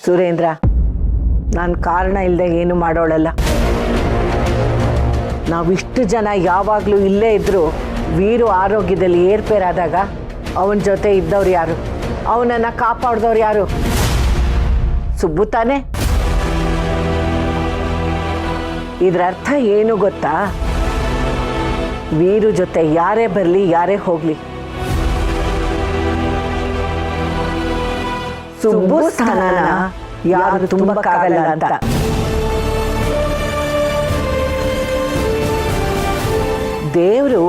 ಸುರೇಂದ್ರ, ನಾನು ಕಾರಣ ಇಲ್ಲದೆ ಏನು ಮಾಡೋಳಲ್ಲ. ನಾವಿಷ್ಟು ಜನ ಯಾವಾಗಲೂ ಇಲ್ಲೇ ಇದ್ದರೂ ವೀರು ಆರೋಗ್ಯದಲ್ಲಿ ಏರ್ಪೇರಾದಾಗ ಅವನ ಜೊತೆ ಇದ್ದವ್ರು ಯಾರು? ಅವನನ್ನು ಕಾಪಾಡಿದವ್ರು ಯಾರು? ಸುಬ್ಬು ತಾನೆ. ಇದರ ಅರ್ಥ ಏನು ಗೊತ್ತಾ? ವೀರು ಜೊತೆ ಯಾರೇ ಬರಲಿ, ಯಾರೇ ಹೋಗಲಿ, ಸುಬ್ಬು ಸ್ಥಾನನ ಯಾರು ತುಂಬಕ್ಕಾಗಲ್ಲ ಅಂತ. ದೇವರು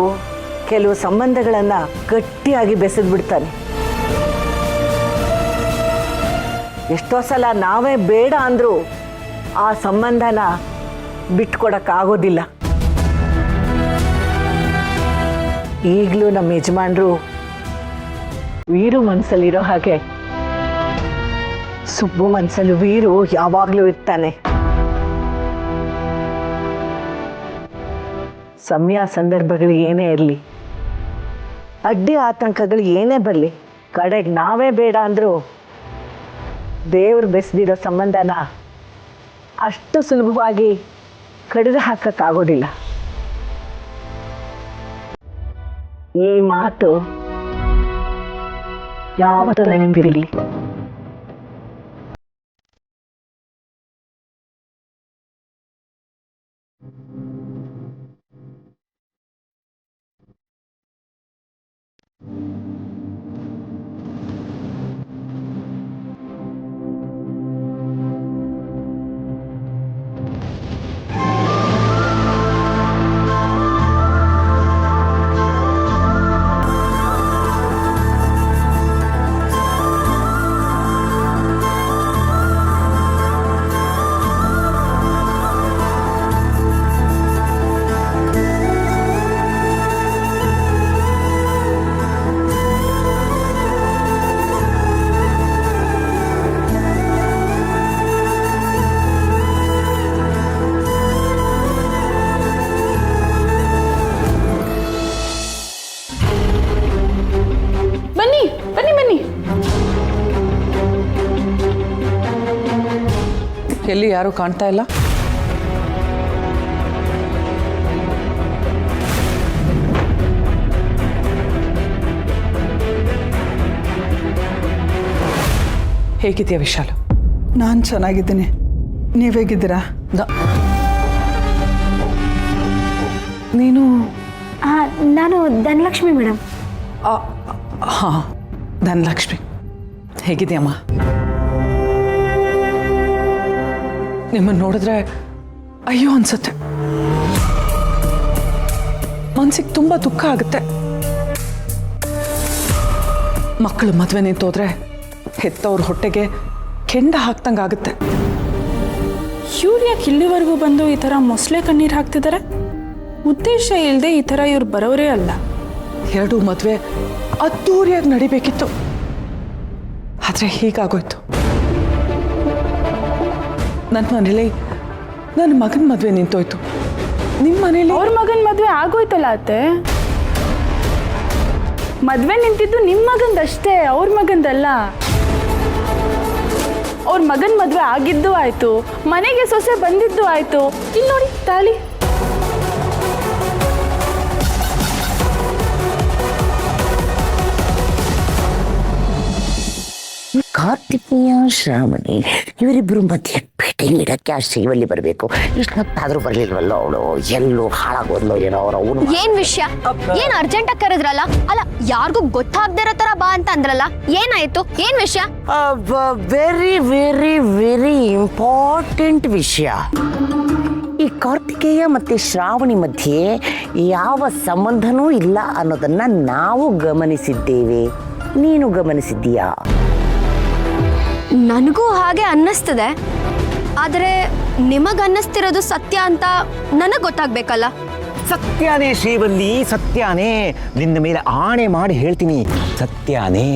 ಕೆಲವು ಸಂಬಂಧಗಳನ್ನು ಗಟ್ಟಿಯಾಗಿ ಬೆಸೆದು ಬಿಡ್ತಾನೆ. ಎಷ್ಟೋ ಸಲ ನಾವೇ ಬೇಡ ಅಂದರೂ ಆ ಸಂಬಂಧನ ಬಿಟ್ಕೊಡಕ್ಕಾಗೋದಿಲ್ಲ. ಈಗಲೂ ನಮ್ಮ ಯಜಮಾನರು ವೀರು ಮನಸ್ಸಲ್ಲಿರೋ ಹಾಗೆ ಸುಬ್ಬು ಮನಸ್ಸಲ್ಲಿ ವೀರು ಯಾವಾಗಲೂ ಇರ್ತಾನೆ. ಸಮಯ ಸಂದರ್ಭಗಳು ಏನೇ ಇರಲಿ, ಅಡ್ಡಿ ಆತಂಕಗಳು ಏನೇ ಬರಲಿ, ಕಡೆಗೆ ನಾವೇ ಬೇಡ ಅಂದರೂ ದೇವ್ರು ಬೆಳೆದಿರೋ ಸಂಬಂಧನ ಅಷ್ಟು ಸುಲಭವಾಗಿ ಕಡಿದು ಹಾಕಕ್ಕಾಗೋದಿಲ್ಲ. ಈ ಮಾತು ಯಾವತ್ತೂ ನೆನಪಿರಲಿ. ಎಲ್ಲಿ ಯಾರೂ ಕಾಣ್ತಾ ಇಲ್ಲ. ಹೇಗಿದೆಯಾ ವಿಶಾಲ್? ನಾನು ಚೆನ್ನಾಗಿದ್ದೀನಿ, ನೀವೇಗಿದ್ದೀರಾ? ನೀನು? ನಾನು ಧನಲಕ್ಷ್ಮಿ ಮೇಡಮ್. ಹಾಂ, ಧನಲಕ್ಷ್ಮಿ. ಹೇಗಿದೆಯಮ್ಮ? ನಿಮ್ಮನ್ನು ನೋಡಿದ್ರೆ ಅಯ್ಯೋ ಅನ್ಸುತ್ತೆ, ಮನ್ಸಿಗೆ ತುಂಬ ದುಃಖ ಆಗುತ್ತೆ. ಮಕ್ಕಳು ಮದುವೆ ನಿಂತೋದ್ರೆ ಹೆತ್ತವ್ರ ಹೊಟ್ಟೆಗೆ ಕೆಂಡ ಹಾಕ್ದಂಗಾಗುತ್ತೆ. ಇವ್ರು ಯಾಕೆ ಇಲ್ಲಿವರೆಗೂ ಬಂದು ಈ ಥರ ಮೊಸಳೆ ಕಣ್ಣೀರು ಹಾಕ್ತಿದ್ದಾರೆ? ಉದ್ದೇಶ ಇಲ್ಲದೆ ಈ ಥರ ಇವ್ರು ಬರೋರೇ ಅಲ್ಲ. ಎರಡೂ ಮದುವೆ ಅದ್ದೂರಿಯಾಗಿ ನಡಿಬೇಕಿತ್ತು, ಆದರೆ ಹೀಗಾಗೋಯ್ತು. ನನ್ನ ಮನೇಲಿ ನನ್ನ ಮಗನ ಮದುವೆ ನಿಂತೋಯ್ತು, ನಿಮ್ಮ ಮನೇಲಿ ಅವ್ರ ಮಗನ ಮದುವೆ ಆಗೋಯ್ತಲ್ಲ ಅತ್ತೆ. ಮದುವೆ ನಿಂತಿದ್ದು ನಿಮ್ಮ ಮಗಂದಷ್ಟೇ, ಅವ್ರ ಮಗಂದಲ್ಲ. ಅವ್ರ ಮಗನ ಮದುವೆ ಆಗಿದ್ದು ಆಯ್ತು, ಮನೆಗೆ ಸೊಸೆ ಬಂದಿದ್ದು ಆಯ್ತು. ಇಲ್ಲಿ ನೋಡಿ ತಾಳಿ. ಕಾರ್ತಿಕೇಯ ಶ್ರಾವಣಿ ಇವರಿಬ್ಬರು ಮಧ್ಯೆ ಭೇಟಿ ನೀಡಕ್ಕೆ ಆ ಶ್ರೀವಲ್ಲಿ ಬರಬೇಕು. ಇಷ್ಟೊತ್ತಾದ್ರೂ ಬರ್ಲಿಲ್ವಲ್ಲೋ ಅವಳು, ಎಲ್ಲೋ ಹಾಳಾಗೋದ್ಲೋ ಏನೋ. ಅವನು ಏನ್ ವಿಷಯ? ಏನ್ ಅರ್ಜೆಂಟ್ ಆಗಿ ಕರೆದ್ರಲ್ಲ? ಅಲ್ಲ, ಯಾರಿಗೂ ಗೊತ್ತಾಗ್ದಿರೋ ತರ ಬಾ ಅಂತ ಅಂದ್ರಲ್ಲ, ಏನಾಯ್ತು? ಏನ್ ವಿಷಯ? ವೆರಿ ವೆರಿ ವೆರಿ ಇಂಪಾರ್ಟೆಂಟ್ ವಿಷಯ. ಈ ಕಾರ್ತಿಕೇಯ ಮತ್ತೆ ಶ್ರಾವಣಿ ಮಧ್ಯೆ ಯಾವ ಸಂಬಂಧನೂ ಇಲ್ಲ ಅನ್ನೋದನ್ನ ನಾವು ಗಮನಿಸಿದ್ದೇವೆ. ನೀನು ಗಮನಿಸಿದ್ದೀಯಾ? ನನಗೂ ಹಾಗೆ ಅನ್ನಿಸ್ತದೆ, ಆದರೆ ನಿಮಗನ್ನಿಸ್ತಿರೋದು ಸತ್ಯ ಅಂತ ನನಗೆ ಗೊತ್ತಾಗ್ಬೇಕಲ್ಲ. ಸತ್ಯಾನೇ ಶ್ರೀವಲ್ಲಿ, ಸತ್ಯಾನೇ. ನಿನ್ನ ಮೇಲೆ ಆಣೆ ಮಾಡಿ ಹೇಳ್ತೀನಿ, ಸತ್ಯಾನೇ.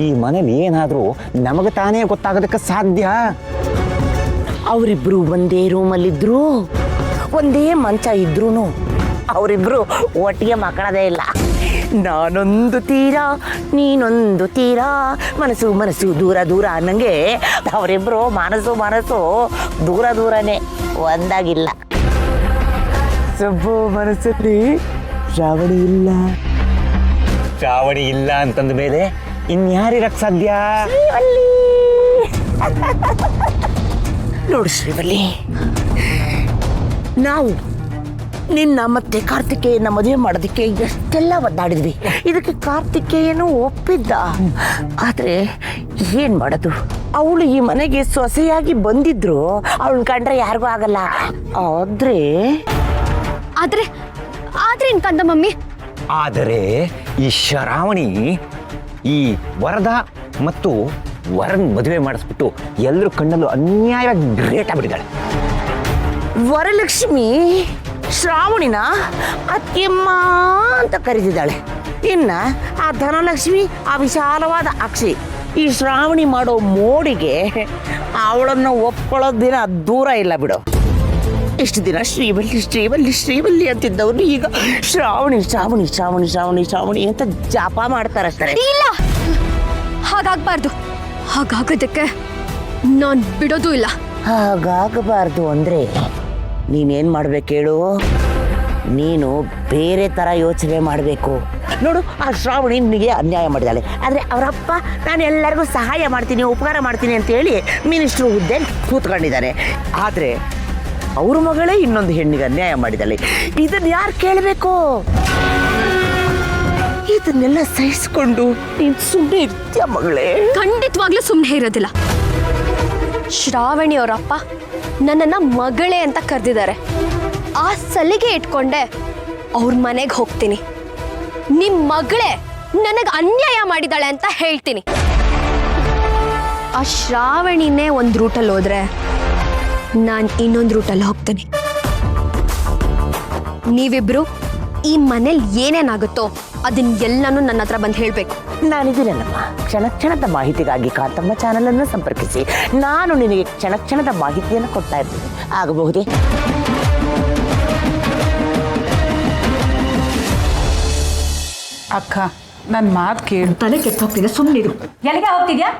ಈ ಮನೇಲಿ ಏನಾದರೂ ನಮಗೆ ತಾನೇ ಗೊತ್ತಾಗೋದಕ್ಕೆ ಸಾಧ್ಯ? ಅವರಿಬ್ರು ಒಂದೇ ರೂಮಲ್ಲಿದ್ರು, ಒಂದೇ ಮಂಚ ಇದ್ರೂ ಅವರಿಬ್ರು ಒಟ್ಟಿಗೆ ಮಕ್ಕಳದೇ ಇಲ್ಲ. ನಾನೊಂದು ತೀರ ನೀನೊಂದು ತೀರ ಮನಸ್ಸು ಮನಸ್ಸು ದೂರ ದೂರ ಅನ್ನಂಗೆ ಅವರಿಬ್ಬರು ಮನಸ್ಸು ದೂರ ದೂರನೇ ಒಂದಾಗಿಲ್ಲ. ಸುಬ್ಬು ಮನಸ್ಸಲ್ಲಿ ಶ್ರಾವಣಿ ಇಲ್ಲ. ಶ್ರಾವಣಿ ಇಲ್ಲ ಅಂತಂದ ಮೇಲೆ ಇನ್ಯಾರಿರಕ್ ಸಾಧ್ಯ? ನೋಡು ಶ್ರೀವಲ್ಲಿ, ನಾವು ನಿನ್ನ ಮತ್ತೆ ಕಾರ್ತಿಕೇಯನ ಮದುವೆ ಮಾಡೋದಕ್ಕೆ ಎಷ್ಟೆಲ್ಲ ಒದ್ದಾಡಿದ್ವಿ. ಇದಕ್ಕೆ ಕಾರ್ತಿಕೇಯನು ಒಪ್ಪಿದ್ದ. ಆದರೆ ಏನು ಮಾಡೋದು, ಅವಳು ಈ ಮನೆಗೆ ಸೊಸೆಯಾಗಿ ಬಂದಿದ್ರು ಅವಳನ್ನ ಕಂಡ್ರೆ ಯಾರಿಗೂ ಆಗಲ್ಲ. ಆದ್ರೆ ಏನ್ ಕಂದ ಮಮ್ಮಿ? ಆದರೆ ಈ ಶ್ರಾವಣಿ ಈ ವರದ ಮತ್ತು ವರನ್ ಮದುವೆ ಮಾಡಿಸ್ಬಿಟ್ಟು ಎಲ್ಲರೂ ಕಣ್ಣಲ್ಲೂ ಅನ್ಯಾಯವಾಗಿ ಗ್ರೇಟ್ ಆಗ್ಬಿಟ್ಟಿದ್ದಾಳೆ. ವರಲಕ್ಷ್ಮಿ ಶ್ರಾವಣಿನ ಅತ್ತಿಯಮ್ಮ ಅಂತ ಕರೀತಿದ್ದಾಳೆ. ಇನ್ನ ಆ ಧನಲಕ್ಷ್ಮಿ ಆ ವಿಶಾಲವಾದ ಅಕ್ಷಿ. ಈ ಶ್ರಾವಣಿ ಮಾಡೋ ಮೋಡಿಗೆ ಅವಳನ್ನು ಒಪ್ಕೊಳ್ಳೋ ದಿನ ದೂರ ಇಲ್ಲ ಬಿಡು. ಇಷ್ಟು ದಿನ ಶ್ರೀವಲ್ಲಿ ಶ್ರೀವಲ್ಲಿ ಶ್ರೀವಲ್ಲಿ ಅಂತಿದ್ದವ್ರು ಈಗ ಶ್ರಾವಣಿ ಶ್ರಾವಣಿ ಶ್ರಾವಣಿ ಶ್ರಾವಣಿ ಶ್ರಾವಣಿ ಅಂತ ಜಾಪ ಮಾಡ್ತಾರಷ್ಟೇ. ಇಲ್ಲ, ಹಾಗಾಗ್ಬಾರ್ದು. ಹಾಗಾಗೋದಕ್ಕೆ ನಾನ್ ಬಿಡೋದು ಇಲ್ಲ. ಹಾಗಾಗಬಾರ್ದು ಅಂದ್ರೆ ನೀನೇನ್ ಮಾಡ್ಬೇಕು ಹೇಳು? ನೀನು ಬೇರೆ ತರ ಯೋಚನೆ ಮಾಡಬೇಕು. ನೋಡು, ಆ ಶ್ರಾವಣಿ ನಿನಗೆ ಅನ್ಯಾಯ ಮಾಡಿದಾಳೆ. ಆದರೆ ಅವರಪ್ಪ ನಾನು ಎಲ್ಲರಿಗೂ ಸಹಾಯ ಮಾಡ್ತೀನಿ, ಉಪಕಾರ ಮಾಡ್ತೀನಿ ಅಂತ ಹೇಳಿ ಮಿನಿಸ್ಟ್ರು ಹುದ್ದೆ ಕೂತ್ಕೊಂಡಿದ್ದಾನೆ. ಆದರೆ ಅವ್ರ ಮಗಳೇ ಇನ್ನೊಂದು ಹೆಣ್ಣಿಗೆ ಅನ್ಯಾಯ ಮಾಡಿದಾಳೆ. ಇದನ್ನ ಯಾರು ಕೇಳಬೇಕು? ಇದನ್ನೆಲ್ಲ ಸಹಿಸ್ಕೊಂಡು ನೀನು ಸುಮ್ಮನೆ ಇರ್ತೀಯ ಮಗಳೇ? ಖಂಡಿತವಾಗ್ಲೂ ಸುಮ್ಮನೆ ಇರೋದಿಲ್ಲ. ಶ್ರಾವಣಿ ಅವರಪ್ಪ ನನ್ನನ್ನ ಮಗಳೇ ಅಂತ ಕರೆದಿದ್ದಾರೆ. ಆ ಸಲಿಗೆ ಇಟ್ಕೊಂಡೆ ಅವ್ರ ಮನೆಗೆ ಹೋಗ್ತೀನಿ. ನಿಮ್ ಮಗಳೇ ನನಗೆ ಅನ್ಯಾಯ ಮಾಡಿದಾಳೆ ಅಂತ ಹೇಳ್ತೀನಿ. ಆ ಶ್ರಾವಣಿನೇ ಒಂದು ರೂಟಲ್ಲಿ ಹೋದ್ರೆ ನಾನು ಇನ್ನೊಂದು ರೂಟಲ್ಲಿ ಹೋಗ್ತೀನಿ. ನೀವಿಬ್ರು ಈ ಮನೇಲಿ ಏನೇನಾಗುತ್ತೋ ಅದನ್ನೆಲ್ಲನೂ ನನ್ನ ಹತ್ರ ಬಂದು ಹೇಳಬೇಕು. ನಾನಿದ್ದೀನಲ್ಲಮ್ಮ. ಕ್ಷಣ ಕ್ಷಣದ ಮಾಹಿತಿಗಾಗಿ ಕಾಂತಮ್ಮ ಚಾನಲನ್ನು ಸಂಪರ್ಕಿಸಿ. ನಾನು ನಿನಗೆ ಕ್ಷಣ ಕ್ಷಣದ ಮಾಹಿತಿಯನ್ನು ಕೊಡ್ತಾ ಇರ್ತೀನಿ. ಆಗಬಹುದೇ? ಅಕ್ಕ, ನನ್ನ ಮಾತು ಕೇಳು. ತಲೆ ಕೆಟ್ಟೋಗ್ತಿದೆ, ಸುಮ್ಮನಿರು. ಎಲ್ಲಿಗೆ ಹೋಗ್ತಿದ್ಯಾ?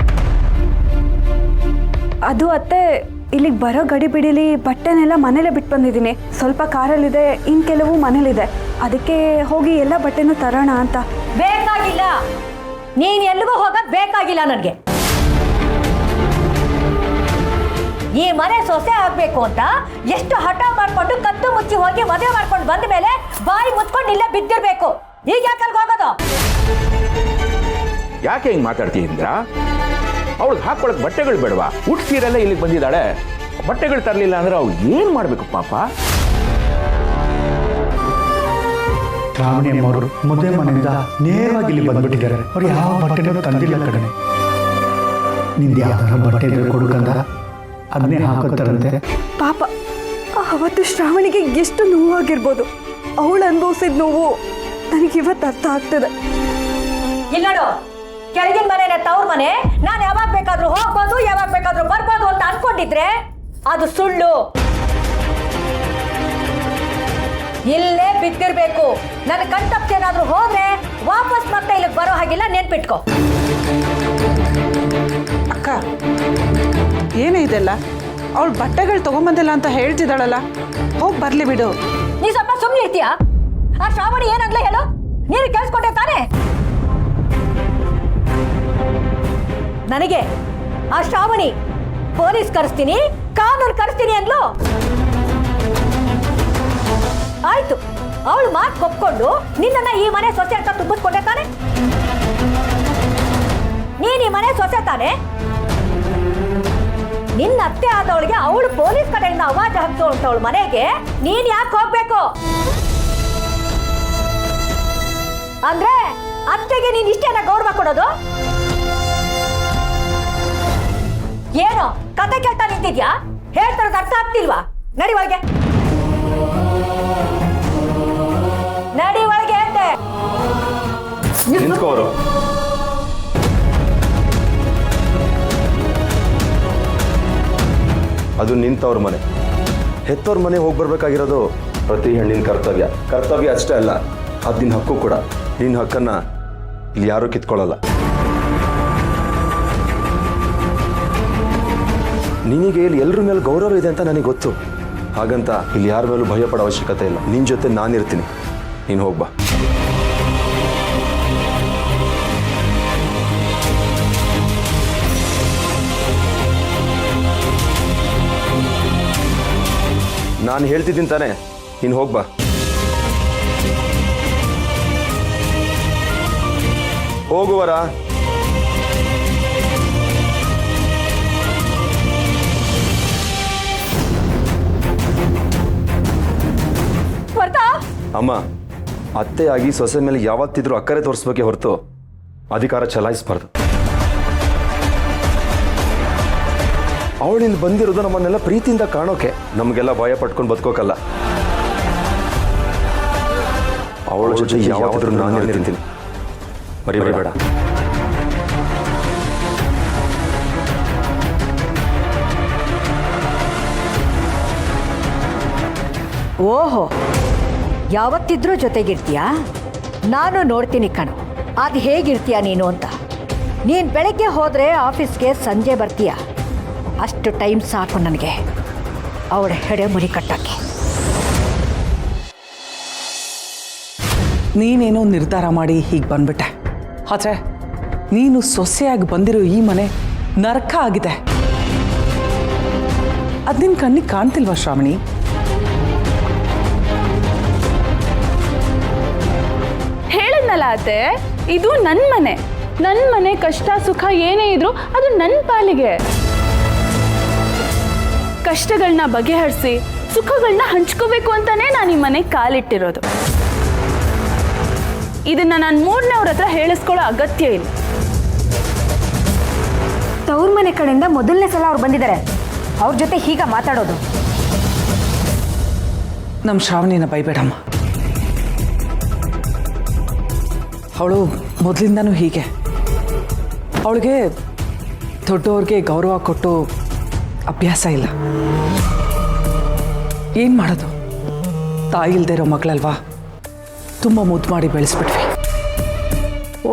ಅದು ಅತ್ತೆ, ಇಲ್ಲಿಗೆ ಬರೋ ಗಡಿ ಬಿಡಿಲಿ ಬಟ್ಟೆನೆಲ್ಲ ಮನೇಲೆ ಬಿಟ್ಟು ಬಂದಿದ್ದೀನಿ. ಸ್ವಲ್ಪ ಕಾರಲ್ಲಿದೆ, ಇನ್ನು ಕೆಲವು ಮನೇಲಿದೆ. ಅದಕ್ಕೆ ಹೋಗಿ ಎಲ್ಲ ಬಟ್ಟೆನೂ ತರೋಣ ಅಂತ. ಬೇಕಾಗಿಲ್ಲ, ನೀನ್ ಎಲ್ಲಿಗೂ ಹೋಗಕ್ ಬೇಕಾಗಿಲ್ಲ ನನಗೆ. ಈ ಮನೆ ಸೊಸೆ ಆಗ್ಬೇಕು ಅಂತ ಎಷ್ಟು ಹಠ ಮಾಡ್ಕೊಂಡು ಕತ್ತು ಮುಚ್ಚಿ ಹೋಗಿ ಮದುವೆ ಮಾಡ್ಕೊಂಡು ಬಂದ ಮೇಲೆ ಬಾಯಿ ಮುಚ್ಕೊಂಡು ಇಲ್ಲೇ ಬಿದ್ದಿರ್ಬೇಕು. ಈಗ ಯಾಕೆ ಅಲ್ಲಿಗೆ ಹೋಗೋದು? ಯಾಕೆ ಹಿಂಗೆ ಮಾತಾಡ್ತೀಯಿಂದ? ಅವಳಿಗೆ ಹಾಕೊಳಕ್ ಬಟ್ಟೆಗಳು ಬೇಡವಾ? ಉಟ್ ಸೀರೆಲ್ಲ ಇಲ್ಲಿಗೆ ಬಂದಿದ್ದಾಳೆ, ಬಟ್ಟೆಗಳು ತರಲಿಲ್ಲ ಅಂದ್ರೆ ಅವ್ಳು ಏನು ಮಾಡಬೇಕು ಪಾಪ? ಶ್ರಾವಣಿ ಅಮ್ಮವರು ಮದುವೆ ಮನೆಯಿಂದ ನೇರವಾಗಿ ಇಲ್ಲಿ ಬಂದ್ಬಿಟ್ಟಿದ್ದಾರೆ. ಅವ್ರು ಯಾವ ಬಟ್ಟೆನೂ ತಂದಿಲ್ಲ ಕಡೆ. ನಿಂದು ಯಾವ್ದಾರ ಬಟ್ಟೆ ಇದ್ರೆ ಕೊಡುಕಂದ ಅದನ್ನೇ ಹಾಕೋತಾರಂತೆ. ಪಾಪ, ಅವತ್ತು ಶ್ರಾವಣಿಗೆ ಎಷ್ಟು ನೋವಾಗಿರ್ಬೋದು. ಅವಳು ಅನುಭವಿಸಿದ ನೋವು ನನಗಿವತ್ತು ಅರ್ಥ ಆಗ್ತದೆ. ಇಲ್ಲ ನೋಡು, ಕೆಳಗಿನ ಮನೆನೇ ತವ್ರ ಮನೆ. ನಾನು ಯಾವಾಗ ಬೇಕಾದ್ರೂ ಹೋಗ್ಬೋದು, ಯಾವಾಗ ಬೇಕಾದ್ರೂ ಬರ್ಬೋದು ಅಂತ ಅನ್ಕೊಂಡಿದ್ರೆ ಅದು ಸುಳ್ಳು. ಇಲ್ಲೇ ಬಿದ್ದಿರ್ಬೇಕು. ನನ್ನ ಕಣ್ತಪ್ಪೇನಾದ್ರೂ ಹೋದ್ರೆ ವಾಪಸ್ ಮತ್ತೆ ಇಲ್ಲಿಗೆ ಬರೋ ಹಾಗಿಲ್ಲ, ನೆನ್ಪಿಟ್ಕೋ. ಅಕ್ಕ, ಏನೇ ಇದೆಲ್ಲ? ಅವಳು ಬಟ್ಟೆಗಳು ತಗೊಂಬಂದಿಲ್ಲ ಅಂತ ಹೇಳ್ತಿದ್ದಾಳಲ್ಲ, ಹೋಗಿ ಬರ್ಲಿ ಬಿಡು. ನೀ ಸ್ವಲ್ಪ ಸುಮ್ಮನೆ ಇರ್ತೀಯಾ? ಆ ಶ್ರಾವಣಿ ಏನಾಗ್ಲೇ ಹೇಳು, ನೀನು ಕೇಳಿಸ್ಕೊಂಡೆ ತಾನೆ? ನನಗೆ ಆ ಶ್ರಾವಣಿ ಪೊಲೀಸ್ ಕರೆಸ್ತೀನಿ, ಕಾನೂನು ಕರೆಸ್ತೀನಿ ಅಂದ್ಲು. ಆಯ್ತು, ಅವಳು ಮಾತು ಕೊಪ್ಕೊಂಡು ನಿನ್ನನ್ನ ಈ ಮನೆ ಸೊಸೆ ಅಂತ ತುಂಬಿಸ್ಕೊಂಡೆ ತಾನೆ? ನೀನ್ ಈ ಮನೆ ಸೊಸೆ ತಾನೆ? ನಿನ್ನ ಅತ್ತೆ ಆದವಳಿಗೆ ಅವಳು ಪೊಲೀಸ್ ಕಡೆಯಿಂದ ಅವಾಜ್ ಹಾಕ್ತು ಅಂತ ಅವಳ ಮನೆಗೆ ನೀನ್ ಯಾಕೆ ಹೋಗ್ಬೇಕು? ಅಂದ್ರೆ ಅತ್ತೆಗೆ ನೀನ್ ಇಷ್ಟೇನ ಗೌರವ ಕೊಡೋದು? ಏನೋ ಕತೆ ಕೇಳ್ತಾ ನಿಂತಿದ್ಯಾ? ಹೇಳ್ತಾರದು ಅರ್ಥ ಆಗ್ತಿಲ್ವಾ? ನಡಿ ಒಳಗೆ, ನಡಿ ಒಳಗೆ ಅಂತೆ. ನಿಂತ್ಕೋರು. ಅದು ನಿಂತವ್ರ ಮನೆ. ಹೆತ್ತವ್ರ ಮನೆ ಹೋಗಿ ಬರ್ಬೇಕಾಗಿರೋದು ಪ್ರತಿ ಹೆಣ್ಣಿನ ಕರ್ತವ್ಯ. ಕರ್ತವ್ಯ ಅಷ್ಟೇ ಅಲ್ಲ, ಅದು ನಿನ್ನ ಹಕ್ಕು ಕೂಡ. ನಿನ್ನ ಹಕ್ಕನ್ನು ಇಲ್ಲಿ ಯಾರೂ ಕಿತ್ಕೊಳ್ಳಲ್ಲ. ನಿನಗೆ ಇಲ್ಲಿ ಎಲ್ಲರ ಮೇಲೆ ಗೌರವ ಇದೆ ಅಂತ ನನಗೆ ಗೊತ್ತು. ಹಾಗಂತ ಇಲ್ಲಿ ಯಾರ ಮೇಲೂ ಭಯ ಪಡೋ ಅವಶ್ಯಕತೆ ಇಲ್ಲ. ನಿನ್ನ ಜೊತೆ ನಾನಿರ್ತೀನಿ, ನೀನು ಹೋಗ್ಬಾ. ನಾನು ಹೇಳ್ತಿದ್ದೀನಿ ತಾನೆ, ನೀನು ಹೋಗ್ಬಾ. ಹೋಗುವರ ಅಮ್ಮ, ಅತ್ತೆಯಾಗಿ ಸೊಸೆ ಮೇಲೆ ಯಾವತ್ತಿದ್ರೂ ಅಕ್ಕರೆ ತೋರಿಸ್ಬೇಕೆ ಹೊರತು ಅಧಿಕಾರ ಚಲಾಯಿಸಬಾರ್ದು. ಅವಳಿಲ್ಲಿ ಬಂದಿರೋದು ನಮ್ಮನ್ನೆಲ್ಲ ಪ್ರೀತಿಯಿಂದ ಕಾಣೋಕೆ, ನಮಗೆಲ್ಲ ಭಯ ಪಟ್ಕೊಂಡು ಬದುಕೋಕಲ್ಲ. ಅವಳ ಜೊತೆ ಯಾವತ್ತಿದ್ರೂ ನಾನು ನಿಂತೀನಿ, ಮರಿಬೇಡ. ಓಹೋ, ಯಾವತ್ತಿದ್ರೂ ಜೊತೆಗಿರ್ತೀಯಾ? ನಾನು ನೋಡ್ತೀನಿ ಕಣು, ಅದು ಹೇಗಿರ್ತೀಯ ನೀನು ಅಂತ. ನೀನು ಬೆಳಗ್ಗೆ ಹೋದರೆ ಆಫೀಸ್ಗೆ ಸಂಜೆ ಬರ್ತೀಯ. ಅಷ್ಟು ಟೈಮ್ ಸಾಕು ನನಗೆ ಅವಳ ಹೆಡೆ ಮುರಿ ಕಟ್ಟಕ್ಕೆ. ನೀನೇನೋ ನಿರ್ಧಾರ ಮಾಡಿ ಹೀಗೆ ಬಂದ್ಬಿಟ್ಟೆ. ಆದರೆ ನೀನು ಸೊಸೆಯಾಗಿ ಬಂದಿರೋ ಈ ಮನೆ ನರಕ ಆಗಿದೆ. ಅದು ನಿನ್ನ ಕಣ್ಣಿಗೆ ಕಾಣ್ತಿಲ್ವಾ ಶ್ರಾವಣಿ? ಹೇಳಿದ್ನಲ್ಲ ಅತ್ತೆ, ಇದು ನನ್ನ ಮನೆ ಕಷ್ಟ ಸುಖ ಏನೇ ಇದ್ರು ಅದು ನನ್ನ ಪಾಲಿಗೆ. ಕಷ್ಟಗಳನ್ನ ಬಗೆಹರಿಸಿ ಸುಖಗಳನ್ನ ಹಂಚ್ಕೋಬೇಕು ಅಂತಾನೆ ನಾನು ಈ ಮನೆಗೆ ಕಾಲಿಟ್ಟಿರೋದು. ಇದನ್ನ ನಾನು ಮೂರನೇವ್ರ ಹತ್ರ ಹೇಳಿಸ್ಕೊಳ್ಳೋ ಅಗತ್ಯ ಇಲ್ಲ. ತವ್ರ ಮನೆ ಕಡೆಯಿಂದ ಮೊದಲನೇ ಸಲ ಅವ್ರು ಬಂದಿದ್ದಾರೆ, ಅವ್ರ ಜೊತೆ ಹೀಗ ಮಾತಾಡೋದು? ನಮ್ಮ ಶ್ರಾವಣಿನ ಬೈಬೇಡಮ್ಮ. ಅವಳು ಮೊದಲಿಂದನೂ ಹೀಗೆ. ಅವಳಿಗೆ ದೊಡ್ಡವ್ರಿಗೆ ಗೌರವ ಕೊಟ್ಟು ಅಭ್ಯಾಸ ಇಲ್ಲ. ಏನು ಮಾಡೋದು, ತಾಯಿ ಇಲ್ದೇ ಇರೋ ಮಗಳಲ್ವಾ, ತುಂಬ ಮುದ್ದು ಮಾಡಿ ಬೆಳೆಸ್ಬಿಟ್ವಿ.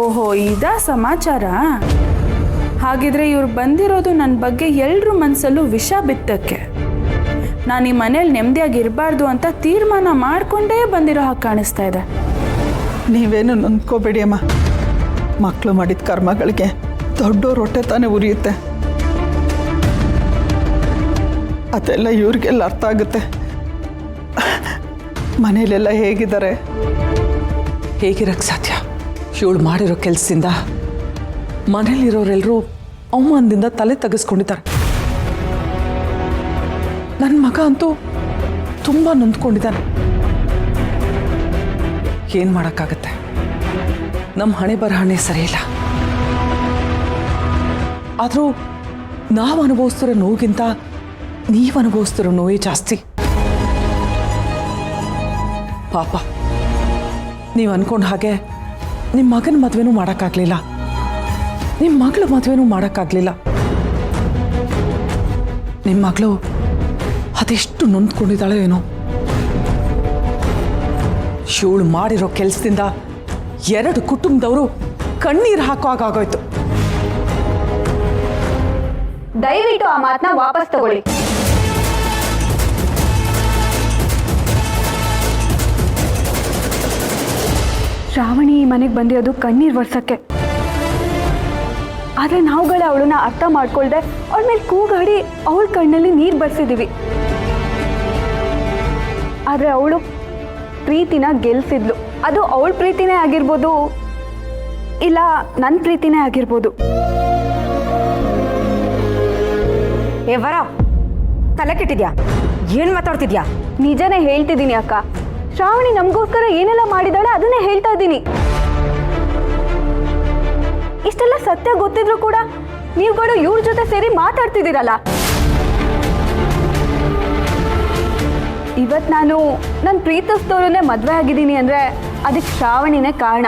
ಓಹೋ, ಇದಾ ಸಮಾಚಾರ? ಹಾಗಿದ್ರೆ ಇವ್ರು ಬಂದಿರೋದು ನನ್ನ ಬಗ್ಗೆ ಎಲ್ರ ಮನಸ್ಸಲ್ಲೂ ವಿಷ ಬಿತ್ತಕ್ಕೆ. ನಾನು ಈ ಮನೇಲಿ ನೆಮ್ಮದಿಯಾಗಿರಬಾರ್ದು ಅಂತ ತೀರ್ಮಾನ ಮಾಡಿಕೊಂಡೇ ಬಂದಿರೋ ಹಾಗೆ ಕಾಣಿಸ್ತಾ ಇದೆ. ನೀವೇನು ನೊಂದ್ಕೋಬೇಡಿ ಅಮ್ಮ. ಮಕ್ಕಳು ಮಾಡಿದ ಕರ್ಮಗಳಿಗೆ ದೊಡ್ಡೋರು ಹೊಟ್ಟೆ ತಾನೇ ಉರಿಯುತ್ತೆ. ಅದೆಲ್ಲ ಇವ್ರಿಗೆಲ್ಲ ಅರ್ಥ ಆಗುತ್ತೆ. ಮನೇಲೆಲ್ಲ ಹೇಗಿದ್ದಾರೆ? ಹೇಗಿರಕ್ಕೆ ಸಾಧ್ಯ? ಇವಳು ಮಾಡಿರೋ ಕೆಲಸದಿಂದ ಮನೇಲಿರೋರೆಲ್ಲರೂ ಅವಮಾನದಿಂದ ತಲೆ ತೆಗೆಸ್ಕೊಂಡಿದ್ದಾರೆ. ನನ್ನ ಮಗ ಅಂತೂ ತುಂಬ ನೊಂದ್ಕೊಂಡಿದ್ದಾನೆ. ಏನು ಮಾಡೋಕ್ಕಾಗತ್ತೆ? ನಮ್ಮ ಹಣೆ ಬರಹಣೆ ಸರಿಯಿಲ್ಲ. ಆದರೂ ನಾವು ಅನುಭವಿಸ್ತಿರೋ ನೋವಿಗಿಂತ ನೀವು ಅನುಭವಿಸ್ತಿರೋ ನೋವೇ ಜಾಸ್ತಿ. ಪಾಪ, ನೀವು ಅನ್ಕೊಂಡ ಹಾಗೆ ನಿಮ್ಮ ಮಗನ ಮದುವೆನೂ ಮಾಡೋಕ್ಕಾಗಲಿಲ್ಲ, ನಿಮ್ಮ ಮಗಳ ಮದುವೆನೂ ಮಾಡೋಕ್ಕಾಗಲಿಲ್ಲ. ನಿಮ್ಮ ಮಗಳು ಅದೆಷ್ಟು ನೊಂದ್ಕೊಂಡಿದ್ದಾಳೋ ಏನೋ. ಇವಳು ಮಾಡಿರೋ ಕೆಲಸದಿಂದ 2 ಕುಟುಂಬದವರು ಕಣ್ಣೀರು ಹಾಕೋ ಹಾಗಾಗೋಯ್ತು. ದಯವಿಟ್ಟು ಆ ಮಾತನ್ನ ವಾಪಸ್ ತಗೊಳ್ಳಿ. ಶ್ರಾವಣಿ ಈ ಮನೆಗೆ ಬಂದಿರೋದು ಕಣ್ಣೀರು ಒರ್ಸಕ್ಕೆ. ಆದರೆ ನಾವುಗಳೇ ಅವಳನ್ನ ಅರ್ಥ ಮಾಡ್ಕೊಳ್ದೆ ಅವಳ ಮೇಲೆ ಕೂಗಾಡಿ ಅವಳ ಕಣ್ಣಲ್ಲಿ ನೀರು ಬರ್ಸಿದೀವಿ. ಆದರೆ ಅವಳು ಪ್ರೀತಿನ ಗೆಲ್ಸಿದ್ಲು. ಅದು ಅವಳ ಪ್ರೀತಿನೇ ಆಗಿರ್ಬೋದು, ಇಲ್ಲ ನನ್ನ ಪ್ರೀತಿನೇ ಆಗಿರ್ಬೋದು. ಏ ವರ, ತಲೆ ಕೆಟ್ಟಿದ್ಯಾ? ಏನು ಮಾತಾಡ್ತಿದ್ಯಾ? ನಿಜನೇ ಹೇಳ್ತಿದ್ದೀನಿ ಅಕ್ಕ. ಶ್ರಾವಣಿ ನಮಗೋಸ್ಕರ ಏನೆಲ್ಲ ಮಾಡಿದಾಳೆ ಅದನ್ನೇ ಹೇಳ್ತಾ ಇದ್ದೀನಿ. ಇಷ್ಟೆಲ್ಲ ಸತ್ಯ ಗೊತ್ತಿದ್ರು ಕೂಡ ನೀವುಗಳು ಇವ್ರ ಜೊತೆ ಸೇರಿ ಮಾತಾಡ್ತಿದ್ದೀರಲ್ಲ. ಇವತ್ತು ನಾನು ನನ್ನ ಪ್ರೀತಿಸಿದವ್ರನ್ನೇ ಮದುವೆ ಆಗಿದ್ದೀನಿ ಅಂದರೆ ಅದಕ್ಕೆ ಶ್ರಾವಣಿನೇ ಕಾರಣ.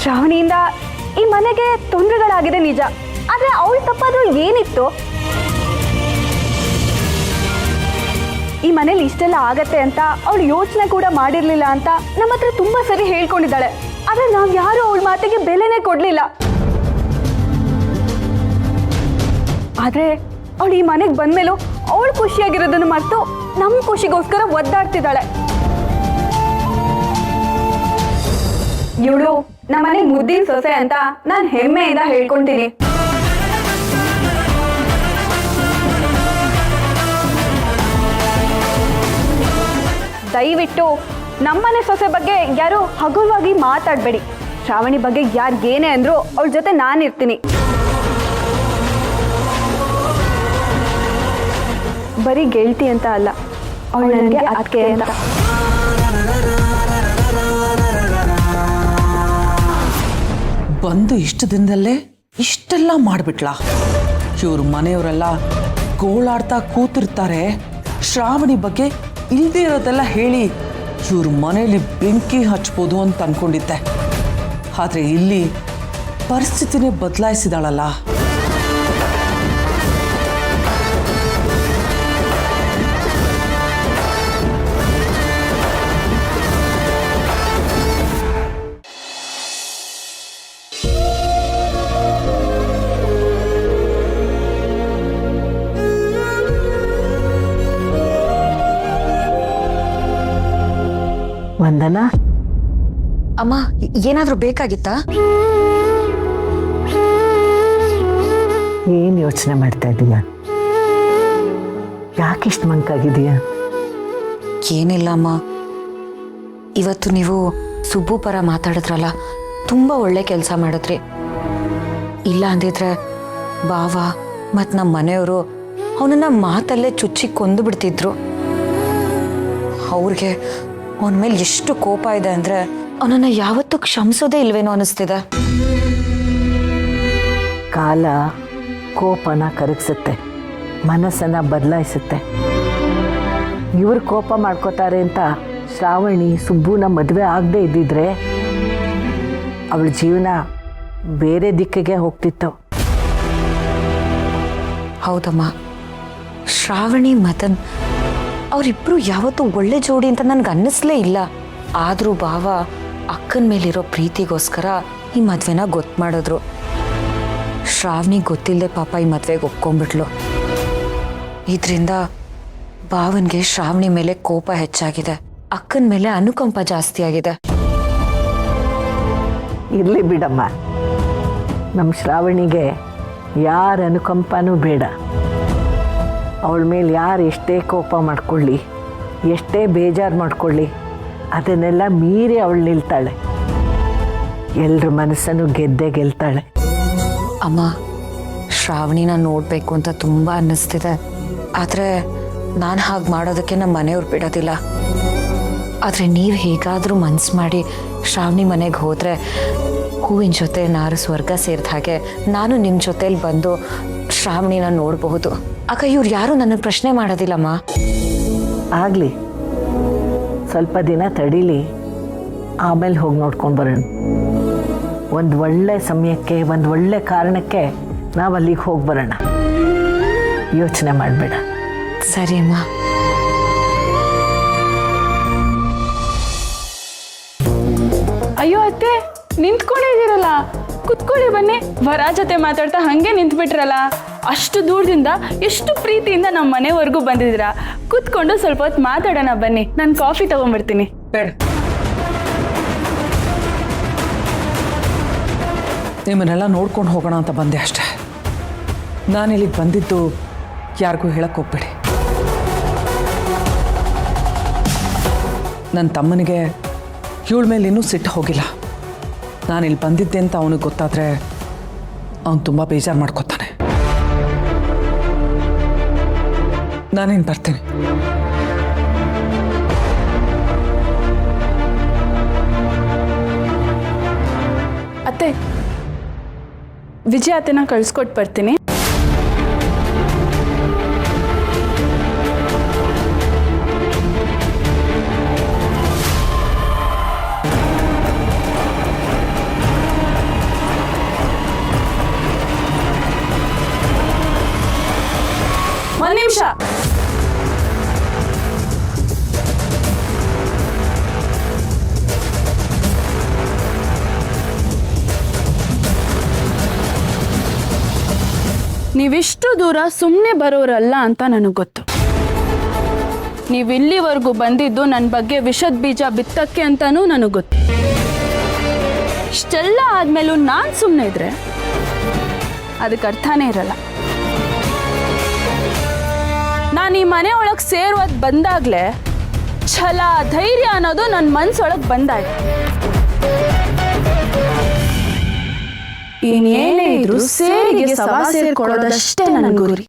ಶ್ರಾವಣಿಯಿಂದ ಈ ಮನೆಗೆ ತೊಂದರೆಗಳಾಗಿದೆ ನಿಜ, ಆದರೆ ಅವಳು ತಪ್ಪಾದ್ರೂ ಏನಿತ್ತು? ಈ ಮನೇಲಿ ಇಷ್ಟೆಲ್ಲ ಆಗತ್ತೆ ಅಂತ ಅವಳು ಯೋಚನೆ ಕೂಡ ಮಾಡಿರ್ಲಿಲ್ಲ ಅಂತ ನಮ್ಮ ಹತ್ರ ತುಂಬಾ ಸರಿ ಹೇಳ್ಕೊಂಡಿದ್ದಾಳೆ. ಆದ್ರೆ ನಾವ್ ಯಾರು ಅವಳ ಮಾತಿಗೆ ಬೆಲೆನೇ ಕೊಡ್ಲಿಲ್ಲ. ಆದ್ರೆ ಅವಳು ಈ ಮನೆಗೆ ಬಂದ್ಮೇಲೂ ಅವಳು ಖುಷಿಯಾಗಿರೋದನ್ನು ಮರೆತು ನಮ್ಮ ಖುಷಿಗೋಸ್ಕರ ಒದ್ದಾಡ್ತಿದ್ದಾಳೆ. ಇವಳು ನಮ್ಮನೆ ಮುದ್ದಿನ ಸೊಸೆ ಅಂತ ನಾನು ಹೆಮ್ಮೆಯಿಂದ ಹೇಳ್ಕೊಂತೀನಿ. ದಯವಿಟ್ಟು ನಮ್ಮನೆ ಸೊಸೆ ಬಗ್ಗೆ ಯಾರು ಹಗುರವಾಗಿ ಮಾತಾಡಬೇಡಿ. ಶ್ರಾವಣಿ ಬಗ್ಗೆ ಯಾರಿಗೇನೇ ಅಂದ್ರು ಅವಳ ಜೊತೆ ನಾನಿರ್ತೀನಿ. ಬರೀ ಗೆಳತಿ ಅಂತ ಅಲ್ಲ, ಅವಳು ನನಗೆ ಅತ್ತೆ ಅಂತ. ಬಂದು ಇಷ್ಟು ದಿನದಲ್ಲೇ ಇಷ್ಟೆಲ್ಲ ಮಾಡಿಬಿಟ್ಲಾ? ಇವ್ರ ಮನೆಯವರೆಲ್ಲ ಗೋಳಾಡ್ತಾ ಕೂತಿರ್ತಾರೆ, ಶ್ರಾವಣಿ ಬಗ್ಗೆ ಇಲ್ದೇ ಇರೋದೆಲ್ಲ ಹೇಳಿ ಇವ್ರ ಮನೆಯಲ್ಲಿ ಬೆಂಕಿ ಹಚ್ಬೋದು ಅಂತ ಅನ್ಕೊಂಡಿದ್ದೆ. ಆದರೆ ಇಲ್ಲಿ ಪರಿಸ್ಥಿತಿನೇ ಬದಲಾಯಿಸಿದಾಳಲ್ಲ. ವಂದನಾ, ಅಮ್ಮ, ಏನಾದರೂ ಬೇಕಾಗಿತ್ತಾ? ಏನು ಯೋಚನೆ ಮಾಡ್ತಾ ಇದ್ದೀಯ? ಯಾಕಿಷ್ಟು ಮಂಕಾಗಿದೀಯ? ಏನಿಲ್ಲ ಅಮ್ಮ, ಇವತ್ತು ನೀವು ಸುಬ್ಬು ಪರ ಮಾತಾಡಿದ್ರಲ್ಲ, ತುಂಬ ಒಳ್ಳೆ ಕೆಲಸ ಮಾಡಿದ್ರಿ. ಇಲ್ಲ ಅಂದಿದ್ರೆ ಬಾವ ಮತ್ತು ನಮ್ಮ ಮನೆಯವರು ಅವನನ್ನ ಮಾತಲ್ಲೇ ಚುಚ್ಚಿ ಕೊಂದು ಬಿಡ್ತಿದ್ರು. ಅವ್ರಿಗೆ ಅವನ ಮೇಲೆ ಎಷ್ಟು ಕೋಪ ಇದೆ ಅಂದರೆ ಅವನನ್ನು ಯಾವತ್ತೂ ಕ್ಷಮಿಸೋದೇ ಇಲ್ವೇನೋ ಅನ್ನಿಸ್ತಿದೆ. ಕಾಲ ಕೋಪನ ಕರಗಿಸುತ್ತೆ, ಮನಸ್ಸನ್ನು ಬದಲಾಯಿಸುತ್ತೆ. ಇವ್ರು ಕೋಪ ಮಾಡ್ಕೋತಾರೆ ಅಂತ ಶ್ರಾವಣಿ ಸುಬ್ಬುನ ಮದುವೆ ಆಗದೆ ಇದ್ದಿದ್ರೆ ಅವಳ ಜೀವನ ಬೇರೆ ದಿಕ್ಕಿಗೆ ಹೋಗ್ತಿತ್ತು. ಹೌದಮ್ಮ, ಶ್ರಾವಣಿ ಮದನ್ ಅವರಿಬ್ಬರು ಯಾವತ್ತೂ ಒಳ್ಳೆ ಜೋಡಿ ಅಂತ ನನಗೆ ಅನ್ನಿಸ್ಲೇ ಇಲ್ಲ. ಆದರೂ ಭಾವ ಅಕ್ಕನ ಮೇಲಿರೋ ಪ್ರೀತಿಗೋಸ್ಕರ ಈ ಮದುವೆನ ಗೊತ್ತು ಮಾಡಿದ್ರು. ಶ್ರಾವಣಿ ಗೊತ್ತಿಲ್ಲದೆ ಪಾಪ ಈ ಮದುವೆಗೆ ಒಪ್ಕೊಂಡ್ಬಿಟ್ಲು. ಇದರಿಂದ ಭಾವನ್ಗೆ ಶ್ರಾವಣಿ ಮೇಲೆ ಕೋಪ ಹೆಚ್ಚಾಗಿದೆ, ಅಕ್ಕನ ಮೇಲೆ ಅನುಕಂಪ ಜಾಸ್ತಿ ಆಗಿದೆ. ಇರಲಿ ಬಿಡಮ್ಮ, ನಮ್ಮ ಶ್ರಾವಣಿಗೆ ಯಾರ ಅನುಕಂಪನೂ ಬೇಡ. ಅವಳ ಮೇಲೆ ಯಾರು ಎಷ್ಟೇ ಕೋಪ ಮಾಡ್ಕೊಳ್ಳಿ, ಎಷ್ಟೇ ಬೇಜಾರು ಮಾಡ್ಕೊಳ್ಳಿ, ಅದನ್ನೆಲ್ಲ ಮೀರಿ ಅವಳು ನಿಲ್ತಾಳೆ. ಎಲ್ಲರ ಮನಸ್ಸನ್ನು ಗೆಲ್ತಾಳೆ. ಅಮ್ಮ, ಶ್ರಾವಣಿನ ನೋಡಬೇಕು ಅಂತ ತುಂಬ ಅನ್ನಿಸ್ತಿದೆ. ಆದರೆ ನಾನು ಹಾಗೆ ಮಾಡೋದಕ್ಕೆ ನಮ್ಮ ಮನೆಯವ್ರು ಬಿಡೋದಿಲ್ಲ. ಆದರೆ ನೀವು ಹೇಗಾದರೂ ಮನಸ್ಸು ಮಾಡಿ ಶ್ರಾವಣಿ ಮನೆಗೆ ಹೋದರೆ ಹೂವಿನ ಜೊತೆ ನಾರು ಸ್ವರ್ಗ ಸೇರಿದ ಹಾಗೆ ನಾನು ನಿಮ್ಮ ಜೊತೇಲಿ ಬಂದು ಶ್ರಾವಣಿನ ನೋಡಬಹುದು. ಆಗ ಇವ್ರು ಯಾರೂ ನನಗೆ ಪ್ರಶ್ನೆ ಮಾಡೋದಿಲ್ಲಮ್ಮ. ಆಗಲಿ, ಸ್ವಲ್ಪ ದಿನ ತಡೀಲಿ, ಆಮೇಲೆ ಹೋಗಿ ನೋಡ್ಕೊಂಡು ಬರೋಣ. ಒಂದು ಒಳ್ಳೆ ಸಮಯಕ್ಕೆ, ಒಂದು ಒಳ್ಳೆ ಕಾರಣಕ್ಕೆ ನಾವು ಅಲ್ಲಿಗೆ ಹೋಗಿ ಬರೋಣ. ಯೋಚನೆ ಮಾಡಬೇಡ. ಸರಿ ಅಮ್ಮ. ಅಯ್ಯೋ ಅತ್ತೆ, ನಿಂತ್ಕೊಂಡಿದ್ದೀರಲ್ಲ, ಕುತ್ಕೊಳ್ಳಿ, ಬನ್ನಿ. ವರ ಜೊತೆ ಮಾತಾಡ್ತಾ ಹಾಗೆ ನಿಂತ್ಬಿಟ್ರಲ್ಲ. ಅಷ್ಟು ದೂರದಿಂದ ಎಷ್ಟು ಪ್ರೀತಿಯಿಂದ ನಮ್ಮ ಮನೆವರೆಗೂ ಬಂದಿದ್ದೀರಾ. ಕುತ್ಕೊಂಡು ಸ್ವಲ್ಪ ಹೊತ್ತು ಮಾತಾಡೋಣ ಬನ್ನಿ. ನಾನು ಕಾಫಿ ತಗೊಂಡ್ಬರ್ತೀನಿ. ಬೇಡ, ನಿಮ್ಮನ್ನೆಲ್ಲ ನೋಡ್ಕೊಂಡು ಹೋಗೋಣ ಅಂತ ಬಂದೆ ಅಷ್ಟೇ. ನಾನು ಇಲ್ಲಿಗೆ ಬಂದಿದ್ದು ಯಾರಿಗೂ ಹೇಳಕ್ಕೆ ಹೋಗ್ಬೇಡಿ. ನನ್ನ ತಮ್ಮನಿಗೆ ಇವಳ ಮೇಲೆ ಇನ್ನೂ ಸಿಟ್ಟು ಹೋಗಿಲ್ಲ. ನಾನಿಲ್ಲಿ ಬಂದಿದ್ದೆ ಅಂತ ಅವನಿಗೆ ಗೊತ್ತಾದರೆ ಅವನು ತುಂಬ ಬೇಜಾರು ಮಾಡ್ಕೊತಾನೆ. ನಾನೇನು ಬರ್ತೀನಿ. ಅತ್ತೆ, ವಿಜಯ ಅತ್ತೆನ ಕಳಿಸ್ಕೊಟ್ಟು ಬರ್ತೀನಿ. ಒಂದು ನಿಮಿಷ. ನೀವಿಷ್ಟು ದೂರ ಸುಮ್ಮನೆ ಬರೋರಲ್ಲ ಅಂತ ನನಗೆ ಗೊತ್ತು. ನೀವು ಇಲ್ಲಿವರೆಗೂ ಬಂದಿದ್ದು ನನ್ನ ಬಗ್ಗೆ ವಿಷದ ಬೀಜ ಬಿತ್ತಕ್ಕೆ ಅಂತಾನೂ ನನಗೆ ಗೊತ್ತು. ಇಷ್ಟೆಲ್ಲ ಆದ್ಮೇಲೂ ನಾನು ಸುಮ್ಮನೆ ಇದ್ರೆ ಅದಕ್ಕೆ ಅರ್ಥನೇ ಇರಲ್ಲ. ನಾನು ಈ ಮನೆ ಒಳಗೆ ಸೇರೋದು ಬಂದಾಗಲೇ ಛಲ ಧೈರ್ಯ ಅನ್ನೋದು ನನ್ನ ಮನಸ್ಸೊಳಗೆ ಬಂದಾಯ್ತು. ಇನ್ನೇನೇ ಇದ್ರು ಸೇರಿಗೆ ಸವಾ ಸೇರ್ಕೊಳ್ಳೋದಷ್ಟೇ ನನ್ನ ಗುರಿ.